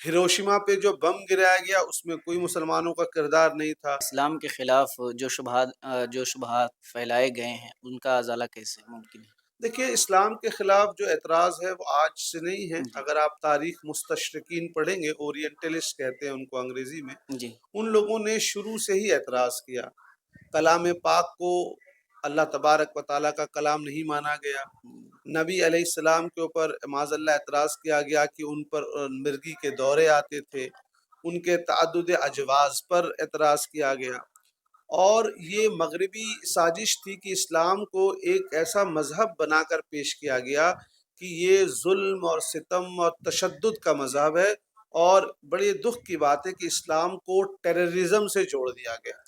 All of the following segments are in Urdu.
ہیروشیما پہ جو بم گرایا گیا اس میں کوئی مسلمانوں کا کردار نہیں تھا۔ اسلام کے خلاف جو شبہات پھیلائے گئے ہیں ان کا ازالہ کیسے ممکن ہے؟ دیکھیے، اسلام کے خلاف جو اعتراض ہے وہ آج سے نہیں ہے۔ جی اگر آپ تاریخ مستشرقین پڑھیں گے، اورینٹلسٹ کہتے ہیں ان کو انگریزی میں، جی ان لوگوں نے شروع سے ہی اعتراض کیا۔ کلام پاک کو اللہ تبارک و تعالیٰ کا کلام نہیں مانا گیا۔ نبی علیہ السلام کے اوپر معاذ اللہ اعتراض کیا گیا کہ ان پر مرگی کے دورے آتے تھے۔ ان کے تعدد اجواز پر اعتراض کیا گیا، اور یہ مغربی سازش تھی کہ اسلام کو ایک ایسا مذہب بنا کر پیش کیا گیا کہ یہ ظلم اور ستم اور تشدد کا مذہب ہے، اور بڑے دکھ کی بات ہے کہ اسلام کو ٹیررزم سے جوڑ دیا گیا،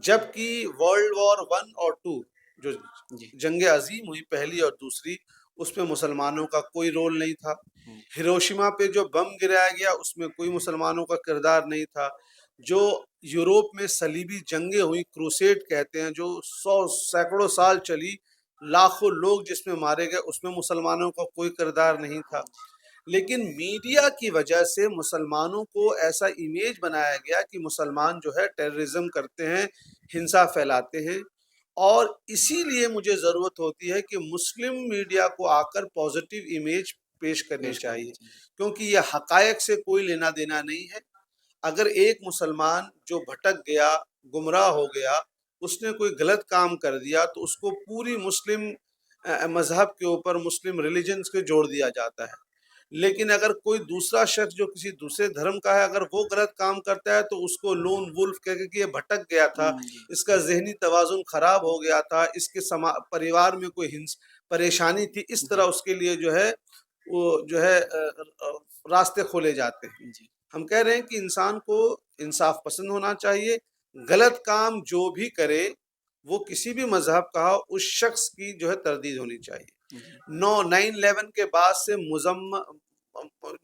جبکہ ورلڈ وار 1 اور 2 جو جی جنگ عظیم ہوئی، پہلی اور دوسری، اس میں مسلمانوں کا کوئی رول نہیں تھا۔ ہیروشیما پہ جو بم گرایا گیا اس میں کوئی مسلمانوں کا کردار نہیں تھا۔ جو یوروپ میں صلیبی جنگیں ہوئی، کروسیڈ کہتے ہیں، جو سینکڑوں سال چلی، لاکھوں لوگ جس میں مارے گئے، اس میں مسلمانوں کا کوئی کردار نہیں تھا۔ لیکن میڈیا کی وجہ سے مسلمانوں کو ایسا امیج بنایا گیا کہ مسلمان جو ہے ٹیررزم کرتے ہیں، ہنسا پھیلاتے ہیں، اور اسی لیے مجھے ضرورت ہوتی ہے کہ مسلم میڈیا کو آ کر پازیٹیو امیج پیش کرنی چاہیے، کیونکہ یہ حقائق سے کوئی لینا دینا نہیں ہے۔ اگر ایک مسلمان جو بھٹک گیا، گمراہ ہو گیا، اس نے کوئی غلط کام کر دیا تو اس کو پوری مسلم مذہب کے اوپر، مسلم ریلیجنز کے جوڑ دیا جاتا ہے۔ لیکن اگر کوئی دوسرا شخص جو کسی دوسرے دھرم کا ہے، اگر وہ غلط کام کرتا ہے تو اس کو لون وولف کہہ کہ یہ بھٹک گیا تھا، اس کا ذہنی توازن خراب ہو گیا تھا، اس کے پریوار میں کوئی پریشانی تھی، اس طرح اس کے لیے جو ہے وہ جو ہے راستے کھولے جاتے ہیں۔ ہم کہہ رہے ہیں کہ انسان کو انصاف پسند ہونا چاہیے، غلط کام جو بھی کرے، وہ کسی بھی مذہب کا ہو، اس شخص کی جو ہے تردید ہونی چاہیے۔ 9/11 کے بعد سے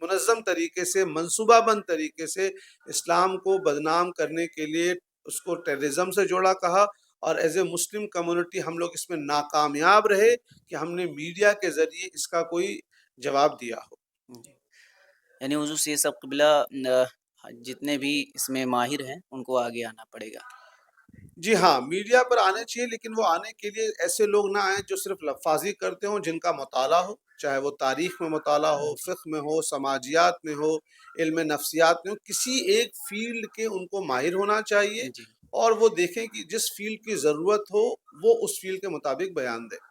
منظم طریقے سے، منصوبہ بند طریقے سے اسلام کو بدنام کرنے کے لیے اس کو ٹیررزم سے جوڑا کہا، اور ایز اے مسلم کمیونٹی ہم لوگ اس میں ناکامیاب رہے کہ ہم نے میڈیا کے ذریعے اس کا کوئی جواب دیا ہو۔ یعنی حضور سے سب قبلہ جتنے بھی اس میں ماہر ہیں ان کو آگے آنا پڑے گا۔ جی ہاں، میڈیا پر آنے چاہیے، لیکن وہ آنے کے لیے ایسے لوگ نہ آئیں جو صرف لفاظی کرتے ہوں، جن کا مطالعہ ہو، چاہے وہ تاریخ میں مطالعہ ہو، فقہ میں ہو، سماجیات میں ہو، علم نفسیات میں ہو، کسی ایک فیلڈ کے ان کو ماہر ہونا چاہیے، اور وہ دیکھیں کہ جس فیلڈ کی ضرورت ہو وہ اس فیلڈ کے مطابق بیان دے۔